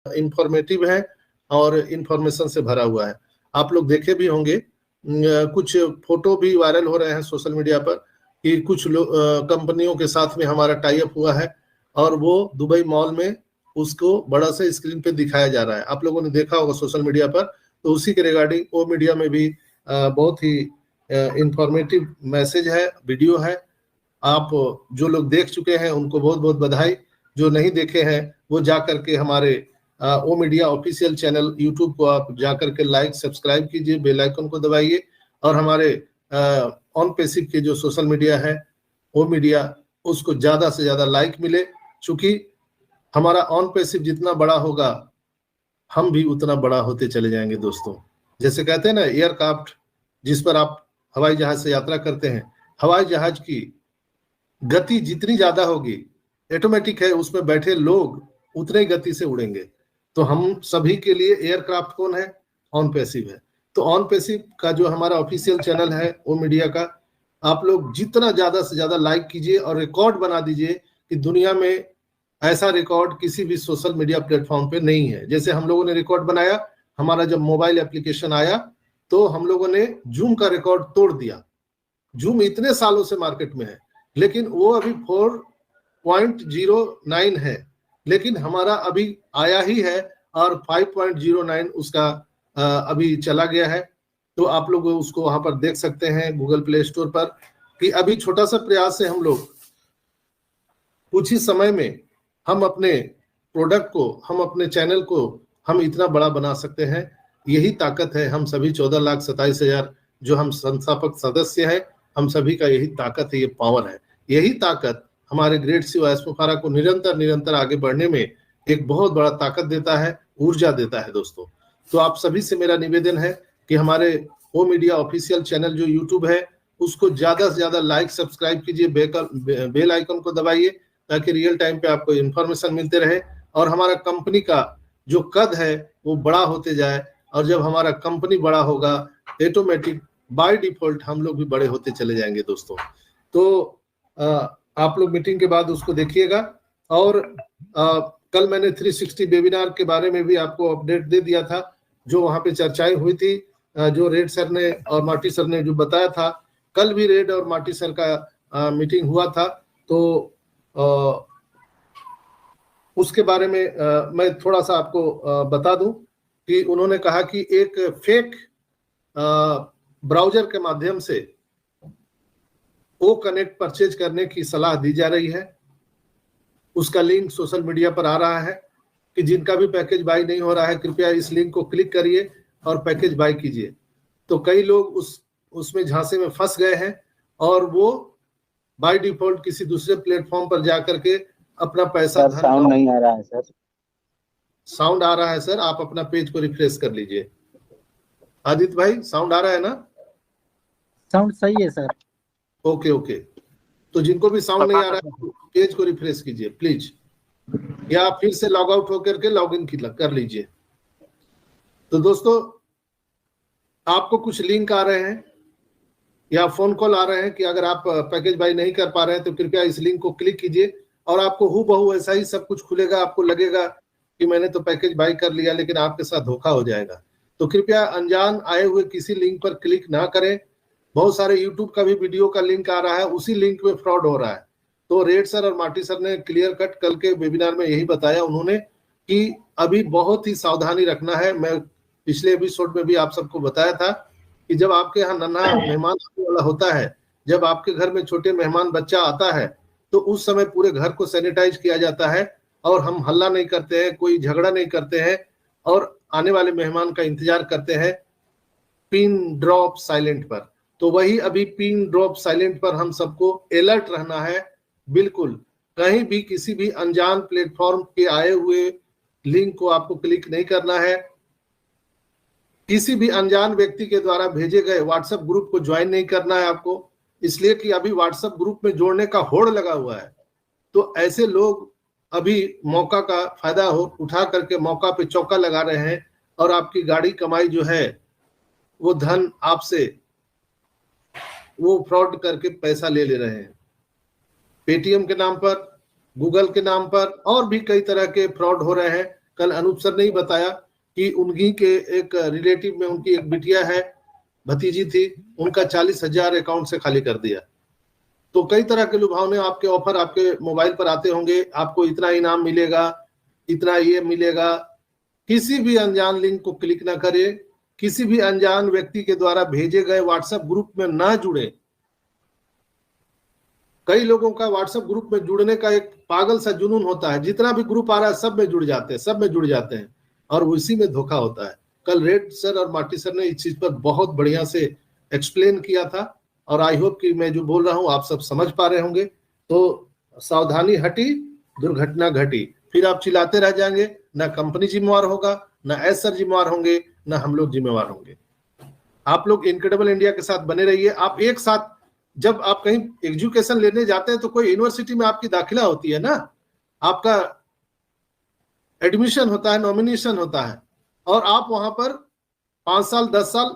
Informative है और information से भरा हुआ है। आप लोग देखे भी होंगे, कुछ फोटो भी वायरल हो रहे हैं सोशल मीडिया पर कि कुछ कंपनियों के साथ में हमारा टाई अप हुआ है और वो दुबई मॉल में उसको बड़ा सा स्क्रीन पे दिखाया जा रहा है। आप लोगों ने देखा होगा सोशल मीडिया पर। तो उसी के रिगार्डिंग ओ मीडिया में भी बहुत ही इंफॉर्मेटिव मैसेज है, वीडियो है। आप जो लोग देख चुके हैं उनको बहुत बहुत बधाई, जो नहीं देखे हैं वो जा करके हमारे ओ मीडिया ऑफिशियल चैनल यूट्यूब को आप जा करके लाइक सब्सक्राइब कीजिए, बेल आइकन को दबाइए और हमारे ऑन पैसिव के जो सोशल मीडिया है ओ मीडिया, उसको ज्यादा से ज्यादा लाइक मिले। चूंकि हमारा ऑन पैसिव जितना बड़ा होगा हम भी उतना बड़ा होते चले जाएंगे दोस्तों। जैसे कहते हैं ना, एयरक्राफ्ट जिस पर आप हवाई जहाज से यात्रा करते हैं, हवाई जहाज की गति जितनी ज्यादा होगी, ऑटोमेटिक है उसमें बैठे लोग उतने ही गति से उड़ेंगे। तो हम सभी के लिए एयरक्राफ्ट कौन है? ऑन पैसिव है। तो ऑन पैसिव का जो हमारा ऑफिशियल चैनल है ओ मीडिया का, आप लोग जितना ज्यादा से ज्यादा लाइक कीजिए और रिकॉर्ड बना दीजिए कि दुनिया में ऐसा रिकॉर्ड किसी भी सोशल मीडिया प्लेटफॉर्म पे नहीं है। जैसे हम लोगों ने रिकॉर्ड बनाया, हमारा जब मोबाइल एप्लीकेशन आया तो हम लोगों ने जूम का रिकॉर्ड तोड़ दिया। जूम इतने सालों से मार्केट में है लेकिन वो अभी 4.09 है, लेकिन हमारा अभी आया ही है और 5.09 उसका अभी चला गया है। तो आप लोग उसको वहां पर देख सकते हैं गूगल प्ले स्टोर पर कि अभी छोटा सा प्रयास से हम लोग कुछ ही समय में हम अपने प्रोडक्ट को, हम अपने चैनल को हम इतना बड़ा बना सकते हैं। यही ताकत है हम सभी 14,27,000 जो हम संस्थापक सदस्य हैं, हम सभी का यही ताकत है, ये पावर है। यही ताकत हमारे ग्रेट सी वायस्पोफारा को निरंतर आगे बढ़ने में एक बहुत बड़ा ताकत देता है, ऊर्जा देता है दोस्तों। तो आप सभी से मेरा निवेदन है कि हमारे ओ मीडिया ऑफिशियल चैनल जो यूट्यूब है उसको ज्यादा से ज्यादा लाइक सब्सक्राइब कीजिए, बेल आइकन को दबाइए ताकि रियल टाइम पे आपको इन्फॉर्मेशन मिलते रहे और हमारा कंपनी का जो कद है वो बड़ा होते जाए। और जब हमारा कंपनी बड़ा होगा ऑटोमेटिक बाय डिफॉल्ट हम लोग भी बड़े होते चले जाएंगे दोस्तों। तो आप लोग मीटिंग के बाद उसको देखिएगा। और कल मैंने 360 वेबिनार के बारे में भी आपको अपडेट दे दिया था, जो वहां पे चर्चाएं हुई थी, जो रेड सर ने और मार्टी सर ने जो बताया था। कल भी रेड और मार्टी सर का मीटिंग हुआ था। तो उसके बारे में मैं थोड़ा सा आपको बता दूं कि उन्होंने कहा कि एक फेक ब्राउजर के माध्यम से ओ कनेक्ट परचेज करने की सलाह दी जा रही है। उसका लिंक सोशल मीडिया पर आ रहा है कि जिनका भी पैकेज बाई नहीं हो रहा है कृपया इस लिंक को क्लिक करिए और पैकेज बाई कीजिए। तो कई लोग उसमें झांसे में फंस गए हैं और वो बाय डिफॉल्ट किसी दूसरे प्लेटफॉर्म पर जाकर के अपना पैसा साउंड नहीं आ रहा है सर। साउंड आ रहा है सर, आप अपना पेज को रिफ्रेश कर लीजिए। आदित्य भाई साउंड आ रहा है ना? साउंड सही है सर। ओके। तो जिनको भी साउंड नहीं आ रहा है पेज को रिफ्रेश कीजिए प्लीज, या फिर से लॉग आउट होकर के लॉग इन कर लीजिए। तो दोस्तों आपको कुछ लिंक आ रहे हैं या फोन कॉल आ रहे हैं कि अगर आप पैकेज बाई नहीं कर पा रहे हैं तो कृपया इस लिंक को क्लिक कीजिए और आपको हूबहू ऐसा ही सब कुछ खुलेगा। आपको लगेगा कि मैंने तो पैकेज बाई कर लिया, लेकिन आपके साथ धोखा हो जाएगा। तो कृपया अनजान आए हुए किसी लिंक पर क्लिक ना करें। बहुत सारे यूट्यूब का भी वीडियो का लिंक आ रहा है, उसी लिंक में फ्रॉड हो रहा है। तो रेड सर और मार्टी सर ने क्लियर कट कल के वेबिनार में यही बताया उन्होंने कि अभी बहुत ही सावधानी रखना है। मैं पिछले एपिसोड में भी आप सबको बताया था कि जब आपके यहाँ नन्हा मेहमान आने वाला होता है, जब आपके घर में छोटे मेहमान बच्चा आता है, तो उस समय पूरे घर को सैनिटाइज किया जाता है और हम हल्ला नहीं करते हैं, कोई झगड़ा नहीं करते हैं और आने वाले मेहमान का इंतजार करते हैं पिन ड्रॉप साइलेंट पर। तो वही अभी पिन ड्रॉप साइलेंट पर हम सबको अलर्ट रहना है। बिल्कुल कहीं भी किसी भी अनजान प्लेटफॉर्म के आए हुए लिंक को आपको क्लिक नहीं करना है। किसी भी अनजान व्यक्ति के द्वारा भेजे गए व्हाट्सएप ग्रुप को ज्वाइन नहीं करना है आपको, इसलिए कि अभी व्हाट्सएप ग्रुप में जोड़ने का होड़ लगा हुआ है। तो ऐसे लोग अभी मौका का फायदा उठा करके मौका पे चौका लगा रहे हैं और आपकी गाड़ी कमाई जो है वो धन आपसे वो फ्रॉड करके पैसा ले रहे हैं। पेटीएम के नाम पर, गूगल के नाम पर और भी कई तरह के फ्रॉड हो रहे हैं। कल अनूप सर ने ही बताया कि उन्हीं के एक रिलेटिव में उनकी एक बिटिया है, भतीजी थी, उनका 40,000 अकाउंट से खाली कर दिया। तो कई तरह के लुभावने आपके ऑफर आपके मोबाइल पर आते होंगे, आपको इतना इनाम मिलेगा, इतना ये मिलेगा। किसी भी अनजान लिंक को क्लिक ना करें, किसी भी अनजान व्यक्ति के द्वारा भेजे गए व्हाट्सएप ग्रुप में ना जुड़े। कई लोगों का व्हाट्सएप ग्रुप में जुड़ने का एक पागल सा जुनून होता है, जितना भी ग्रुप आ रहा है सब में जुड़ जाते हैं, सब में जुड़ जाते हैं और उसी में धोखा होता है। कल रेड सर और मार्टी सर ने इस चीज पर बहुत बढ़िया से एक्सप्लेन किया था और आई होप कि मैं जो बोल रहा हूं आप सब समझ पा रहे होंगे। तो सावधानी हटी, दुर्घटना घटी, फिर आप चिल्लाते रह जाएंगे, ना कंपनी जिम्मेवार होगा, ना एस सर जिम्मेवार होंगे, ना हम लोग जिम्मेवार होंगे। आप लोग इनक्रेडिबल इंडिया के साथ बने रहिए। आप एक साथ जब आप कहीं एजुकेशन लेने जाते हैं तो कोई यूनिवर्सिटी में आपकी दाखिला होती है ना, आपका एडमिशन होता है, नॉमिनेशन होता है और आप वहां पर 5 साल 10 साल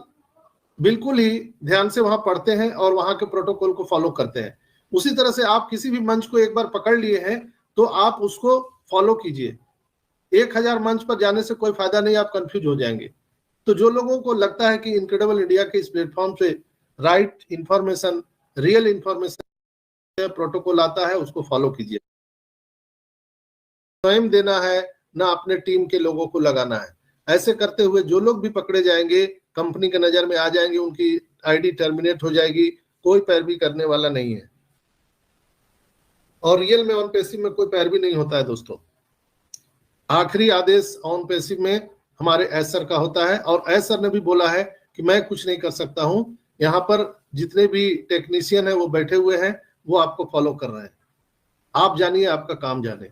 बिल्कुल ही ध्यान से वहां पढ़ते हैं और वहां के प्रोटोकॉल को फॉलो करते हैं। उसी तरह से आप किसी भी मंच को एक बार पकड़ लिए हैं तो आप उसको फॉलो कीजिए। 1000 मंच पर जाने से कोई फायदा नहीं, आप कंफ्यूज हो जाएंगे। तो जो लोगों को लगता है कि इनक्रेडिबल इंडिया के इस प्लेटफॉर्म से right information, real information protocol आता है, उसको फॉलो कीजिए। स्वयं देना है ना अपने टीम के लोगों को लगाना है। ऐसे करते हुए जो लोग भी पकड़े जाएंगे, कंपनी के नजर में आ जाएंगे, उनकी आईडी टर्मिनेट हो जाएगी, कोई पैरवी करने वाला नहीं है। और रियल में ऑन पैसिव में कोई पैरवी नहीं होता है दोस्तों। आखिरी आदेश ऑन पैसिव में हमारे एस सर का होता है और एस सर ने भी बोला है कि मैं कुछ नहीं कर सकता हूं, यहाँ पर जितने भी टेक्नीशियन है वो बैठे हुए हैं, वो आपको फॉलो कर रहे हैं, आप जानिए, आपका काम जाने।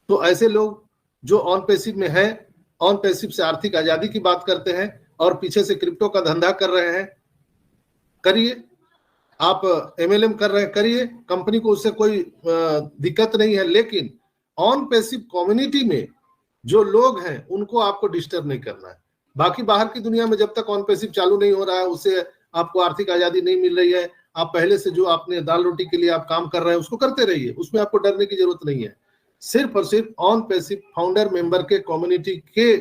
तो ऐसे लोग जो ऑन पैसिव में हैं, ऑन पैसिव से आर्थिक आजादी की बात करते हैं और पीछे से क्रिप्टो का धंधा कर रहे हैं, करिए। आप एमएलएम कर रहे हैं, करिए, कंपनी को उससे कोई दिक्कत नहीं है। लेकिन ऑन पैसिव कम्युनिटी में जो लोग हैं उनको आपको डिस्टर्ब नहीं करना है। बाकी बाहर की दुनिया में जब तक ऑन पैसिव चालू नहीं हो रहा है, उससे आपको आर्थिक आजादी नहीं मिल रही है, आप पहले से जो आपने दाल रोटी के लिए आप काम कर रहे हैं उसको करते रहिए, उसमें आपको डरने की जरूरत नहीं है। सिर्फ और सिर्फ ऑन पैसिव फाउंडर मेंबर के कम्युनिटी के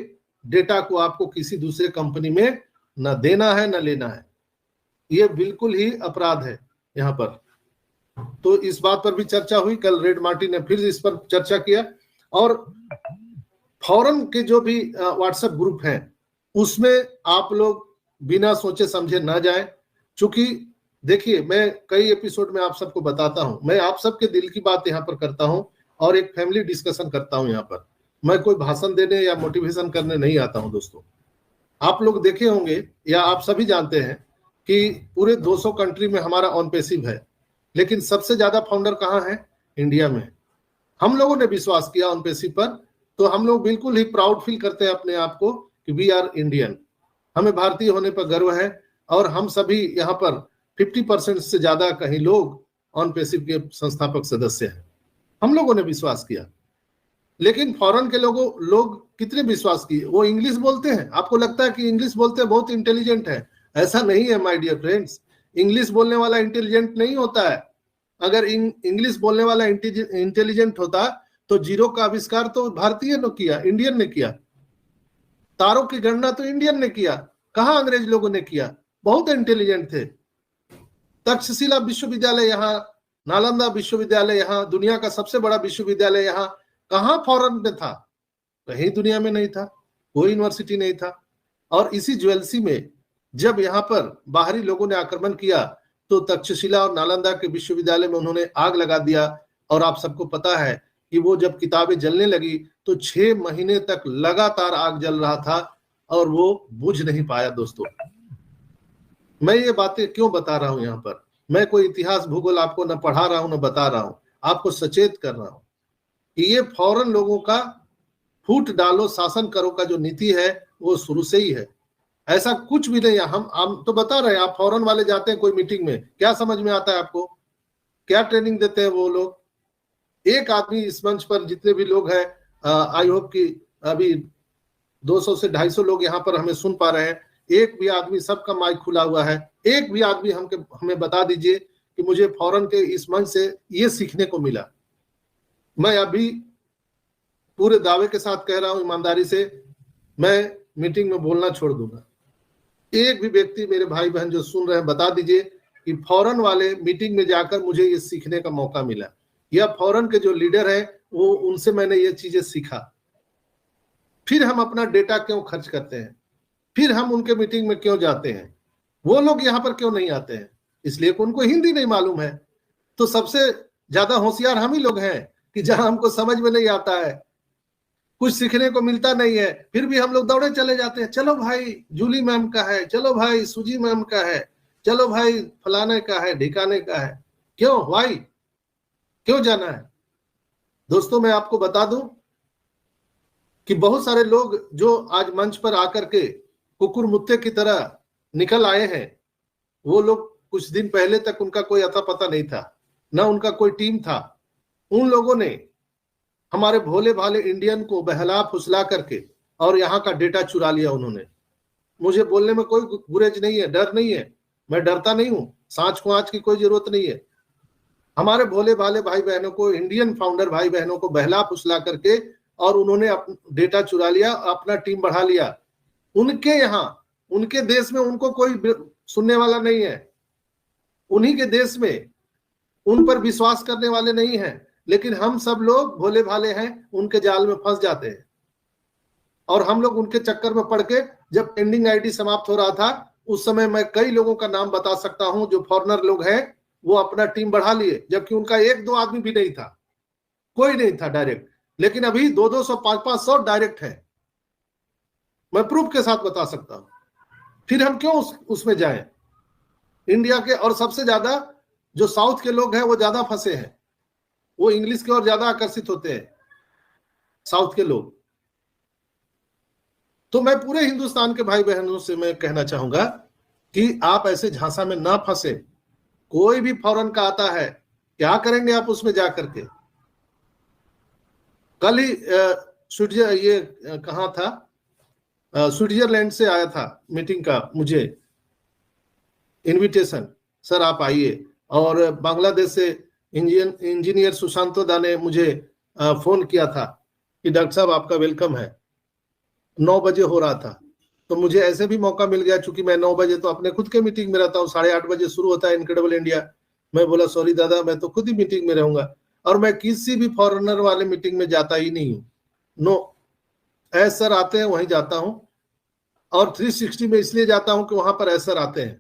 डेटा को आपको किसी दूसरे कंपनी में न देना है न लेना है, ये बिल्कुल ही अपराध है यहाँ पर। तो इस बात पर भी चर्चा हुई, कल रेड मार्टी ने फिर इस पर चर्चा किया। और फॉरेन के जो भी व्हाट्सएप ग्रुप हैं उसमें आप लोग बिना सोचे समझे ना जाएं, क्योंकि देखिए मैं कई एपिसोड में आप सबको बताता हूं, मैं आप सबके दिल की बात यहाँ पर करता हूं और एक फैमिली डिस्कशन करता हूं। यहाँ पर मैं कोई भाषण देने या मोटिवेशन करने नहीं आता हूं दोस्तों। आप लोग देखे होंगे या आप सभी जानते हैं कि पूरे 200 कंट्री में हमारा ऑन पैसिव है, लेकिन सबसे ज्यादा फाउंडर कहाँ है? इंडिया में। हम लोगों ने विश्वास किया ऑन पैसिव पर, तो हम लोग बिल्कुल ही प्राउड फील करते हैं अपने आप को कि वी आर इंडियन, हमें भारतीय होने पर गर्व है। और हम सभी यहाँ पर 50% से ज्यादा कहीं लोग ऑन पैसिव के संस्थापक सदस्य हैं। हम लोगों ने विश्वास किया, लेकिन फॉरेन के लोग कितने विश्वास किए? वो इंग्लिश बोलते हैं, आपको लगता है कि इंग्लिश बोलते हैं बहुत इंटेलिजेंट है, ऐसा नहीं है माय डियर फ्रेंड्स। इंग्लिश बोलने वाला इंटेलिजेंट नहीं होता है। अगर इंग्लिश बोलने वाला इंटेलिजेंट होता तो जीरो का आविष्कार तो भारतीय ने किया, इंडियन ने किया। तारों की गणना तो इंडियन ने किया, कहां अंग्रेज लोगों ने किया? बहुत इंटेलिजेंट थे। तक्षशिला विश्वविद्यालय यहाँ, नालंदा विश्वविद्यालय यहाँ, दुनिया का सबसे बड़ा विश्वविद्यालय यहाँ, कहां फॉरेन में था? कहीं दुनिया में नहीं था, कोई यूनिवर्सिटी नहीं था। और इसी ज्वेलसी में जब यहाँ पर बाहरी लोगों ने आक्रमण किया तो तक्षशिला और नालंदा के विश्वविद्यालय में उन्होंने आग लगा दिया। और आप सबको पता है कि वो जब किताबें जलने लगी तो 6 महीने तक लगातार आग जल रहा था और वो बुझ नहीं पाया। दोस्तों मैं ये बातें क्यों बता रहा हूं? यहाँ पर मैं कोई इतिहास भूगोल आपको न पढ़ा रहा हूं न बता रहा हूं, आपको सचेत कर रहा हूं कि ये फॉरेन लोगों का फूट डालो शासन करो का जो नीति है वो शुरू से ही है। ऐसा कुछ भी नहीं है। हम तो बता रहे हैं, आप फॉरेन वाले जाते हैं कोई मीटिंग में, क्या समझ में आता है आपको? क्या ट्रेनिंग देते हैं वो लोग? एक आदमी इस मंच पर जितने भी लोग हैं, आई होप कि अभी 200 से 250 लोग यहाँ पर हमें सुन पा रहे हैं, एक भी आदमी, सबका माइक खुला हुआ है, एक भी आदमी हमें बता दीजिए कि मुझे फॉरेन के इस मंच से ये सीखने को मिला। मैं अभी पूरे दावे के साथ कह रहा हूं, ईमानदारी से, मैं मीटिंग में बोलना छोड़ दूंगा। एक भी व्यक्ति मेरे भाई बहन जो सुन रहे हैं बता दीजिए कि फॉरेन वाले मीटिंग में जाकर मुझे ये सीखने का मौका मिला, या फॉरेन के जो लीडर है वो उनसे मैंने ये चीजें सीखा। फिर हम अपना डेटा क्यों खर्च करते हैं, फिर हम उनके मीटिंग में क्यों जाते हैं, वो लोग यहाँ पर क्यों नहीं आते हैं? इसलिए कि उनको हिंदी नहीं मालूम है। तो सबसे ज्यादा होशियार हम ही लोग हैं कि जहां हमको समझ में नहीं आता है, कुछ सीखने को मिलता नहीं है, फिर भी हम लोग दौड़े चले जाते हैं। चलो भाई जूली मैम का है, चलो भाई सुजी मैम का है, चलो भाई फलाने का है, ढिकाने का है। क्यों भाई, क्यों जाना है? दोस्तों मैं आपको बता दूं कि बहुत सारे लोग जो आज मंच पर आकर के कुकुर मुत्ते की तरह निकल आए हैं, वो लोग कुछ दिन पहले तक उनका कोई अता पता नहीं था, ना उनका कोई टीम था। उन लोगों ने हमारे भोले भाले इंडियन को बहला फुसला करके और यहाँ का डेटा चुरा लिया उन्होंने। मुझे बोलने में कोई गुरेज नहीं है, डर नहीं है, मैं डरता नहीं हूं, सांच को आंच की कोई जरूरत नहीं है। हमारे भोले भाले भाई बहनों को, इंडियन फाउंडर भाई बहनों को बहला फुसला करके और उन्होंने डेटा चुरा लिया, अपना टीम बढ़ा लिया। उनके यहाँ, उनके देश में उनको कोई सुनने वाला नहीं है, उन्हीं के देश में उन पर विश्वास करने वाले नहीं हैं, लेकिन हम सब लोग भोले भाले हैं, उनके जाल में फंस जाते हैं। और हम लोग उनके चक्कर में पड़ के, जब पेंडिंग आईडी समाप्त हो रहा था उस समय मैं कई लोगों का नाम बता सकता हूं जो फॉरेनर लोग हैं, वो अपना टीम बढ़ा लिए, जबकि उनका एक दो आदमी भी नहीं था, कोई नहीं था डायरेक्ट। लेकिन अभी 200-200 500-500 डायरेक्ट है, मैं प्रूफ के साथ बता सकता हूं। फिर हम क्यों उसमें जाएं? इंडिया के और सबसे ज्यादा जो साउथ के लोग हैं वो ज्यादा फंसे हैं, वो इंग्लिश की ओर ज्यादा आकर्षित होते हैं साउथ के लोग। तो मैं पूरे हिंदुस्तान के भाई बहनों से मैं कहना चाहूंगा कि आप ऐसे झांसा में ना फंसे। कोई भी फॉरेन का आता है, क्या करेंगे आप उसमें जाकर के? कल ही कहाँ था, स्विट्जरलैंड से आया था मीटिंग का मुझे इनविटेशन, सर आप आइए। और बांग्लादेश से इंजीनियर सुशांतो दा ने मुझे फोन किया था कि डॉक्टर साहब आपका वेलकम है। 9 बजे हो रहा था, तो मुझे ऐसे भी मौका मिल गया, चूंकि मैं 9 बजे तो अपने खुद के मीटिंग में रहता हूँ, 8:30 बजे शुरू होता है इनक्रेडिबल इंडिया। मैं बोला सॉरी दादा, मैं तो खुद ही मीटिंग में रहूंगा, और मैं किसी भी फॉरेनर वाले मीटिंग में जाता ही नहीं हूँ। नो, ऐसे सर आते हैं वहीं जाता हूँ, और 360 में इसलिए जाता हूँ कि वहां पर ऐसे सर आते हैं,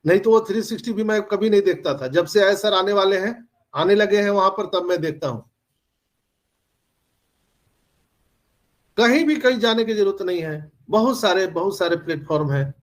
नहीं तो वो 360 भी मैं कभी नहीं देखता था। जब से ऐसे सर आने वाले हैं, आने लगे हैं वहां पर, तब मैं देखता हूं। कहीं भी कहीं जाने की जरूरत नहीं है, बहुत सारे प्लेटफॉर्म हैं।